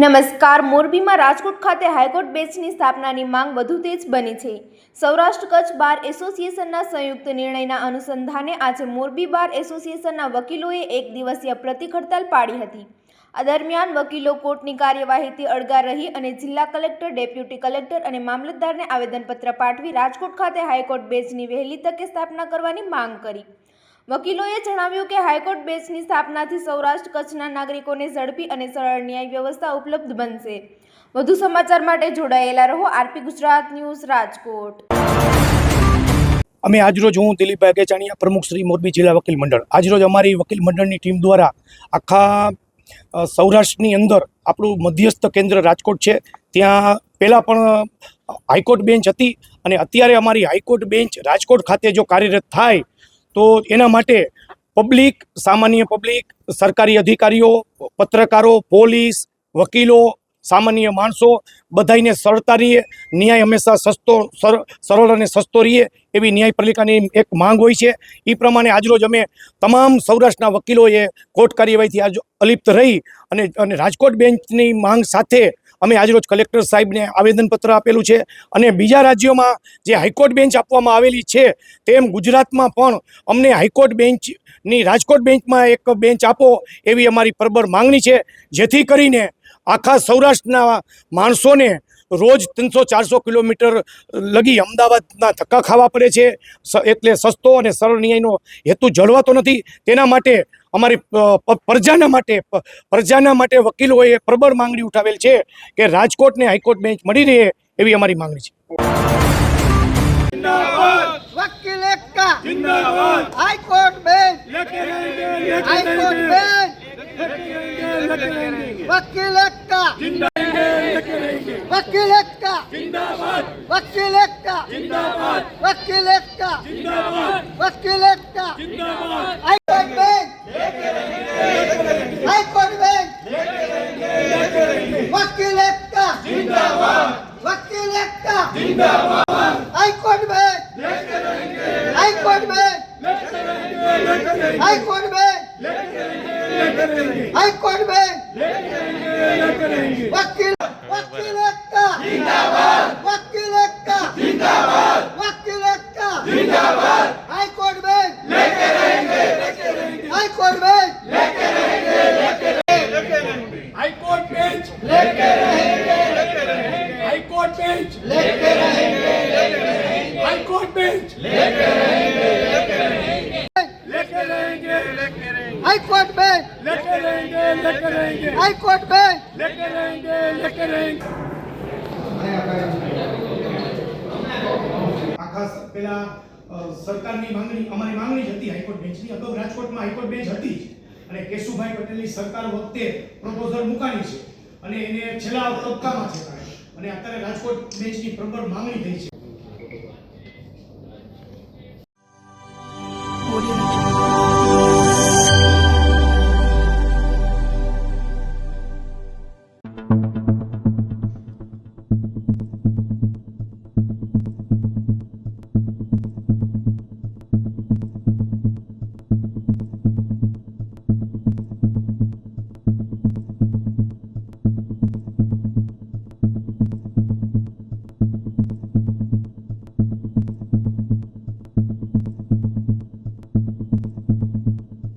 નમસ્કાર. મોરબીમાં રાજકોટ ખાતે હાઈકોર્ટ બેન્ચની સ્થાપનાની માંગ વધુ તેજ બની છે. સૌરાષ્ટ્ર કચ્છ બાર એસોસિએશનના સંયુક્ત નિર્ણયના અનુસંધાને આજે મોરબી બાર એસોસિએશનના વકીલોએ એક દિવસીય પ્રતિક હડતાલ પાડી હતી. આ દરમિયાન વકીલો કોર્ટની કાર્યવાહીથી અળગા રહી અને જિલ્લા કલેક્ટર, ડેપ્યુટી કલેક્ટર અને મામલતદારને આવેદનપત્ર પાઠવી રાજકોટ ખાતે હાઈકોર્ટ બેન્ચની વહેલી તકે સ્થાપના કરવાની માંગ કરી. વકીલોએ જણાવ્યું કે હાઈકોર્ટ બેન્ચની સ્થાપનાથી સૌરાષ્ટ્ર કચ્છના નાગરિકોને ઝડપી અને સરળ ન્યાય વ્યવસ્થા ઉપલબ્ધ બનશે. વધુ સમાચાર માટે જોડાયેલા રહો. RP Gujarat news, Rajkot. અમે આજરોજ હું દિલીપભાઈ અગેચાણીયા, પ્રમુખ શ્રી મોરબી જિલ્લા વકીલ મંડળ, આજરોજ અમારી વકીલ મંડળની ટીમ દ્વારા આખા સૌરાષ્ટ્રની અંદર આપણું મધ્યસ્થ કેન્દ્ર રાજકોટ છે. ત્યાં પહેલાં પણ હાઈકોર્ટ બેન્ચ હતી અને અત્યારે અમારી હાઈકોર્ટ બેન્ચ રાજકોટ ખાતે જો કાર્યરત થાય તો એના માટે પબ્લિક, સામાન્ય પબ્લિક, સરકારી અધિકારીઓ, પત્રકારો, પોલીસ, વકીલો, સામાન્ય માણસો બધાને સરળતા રહે, ન્યાય હંમેશા સરળ અને સસ્તો રહે એવી ન્યાયપાલિકાની એક માંગ હોય છે. એ પ્રમાણે આજરોજ અમે તમામ સૌરાષ્ટ્રના વકીલોએ કોર્ટ કાર્યવાહીથી આજ અલિપ્ત રહી અને રાજકોટ બેન્ચની માંગ સાથે અમે આજરોજ કલેક્ટર સાહેબને આવેદનપત્ર આપેલું છે. અને બીજા રાજ્યોમાં જે હાઈકોર્ટ બેન્ચ આપવામાં આવેલી છે તેમ ગુજરાતમાં પણ અમને હાઈકોર્ટ બેન્ચની રાજકોટ બેન્ચમાં એક બેન્ચ આપો એવી અમારી પ્રબળ માંગણી છે, જેથી કરીને આખા સૌરાષ્ટ્રના માણસોને રોજ 300-400 કિલોમીટર લગી અમદાવાદના ધક્કા ખાવા પડે છે. એટલે સસ્તો અને સરળ ન્યાયનો હેતુ જળવાતો નથી. તેના માટે અમારી પ્રજાના માટે વકીલોએ પ્રબળ માંગણી ઉઠાવેલ છે કે રાજકોટને હાઈકોર્ટ બેન્ચ મળી રહે એવી અમારી માંગણી છે. वकील का जिंदाबाद, हाईकोर्ट बेंच लेके रहेंगे, हाईकोर्ट बेंच वकील का जिंदाबाद, वकील का जिंदाबाद, वकील का जिंदाबाद, वकील का जिंदाबाद, वकील का जिंदाबाद, हाईकोर्ट बेंच लेके रहेंगे, हाईकोर्ट बेंच लेके रहेंगे, वकील का जिंदाबाद, वकील का जिंदाबाद, हाईकोर्ट बेंच लेके रहेंगे, हाईकोर्ट बेंच लेके रहेंगे, हाईकोर्ट बेंच लेके रहेंगे, हाईकोर्ट बेंच लेके रहेंगे, वकील का जिंदाबाद, वकील का जिंदाबाद, वकील का जिंदाबाद, हाईकोर्ट बेंच लेके रहेंगे, हाईकोर्ट बेंच लेके रहेंगे, हाईकोर्ट बेंच लेके रहेंगे, हाईकोर्ट बेंच लेके रहेंगे, हाईकोर्ट बेंच लेके रहेंगे, लेके रहेंगे, हाईकोर्ट बेंच लेके रहेंगे, हाईकोर्ट बेंच लेके रहेंगे. આખા પેલા સરકારની માંગણી, અમારી માંગણી હતી હાઈકોર્ટ બેન્ચની. અગાઉ રાજકોટમાં હાઈકોર્ટ બેન્ચ હતી અને કેશુભાઈ પટેલની સરકાર વખતે પ્રપોઝલ મુકાણી છે અને એને છેલ્લા તબક્કામાં છે અને અત્યારે રાજકોટ બેન્ચની પ્રબળ માંગણી થઈ છે.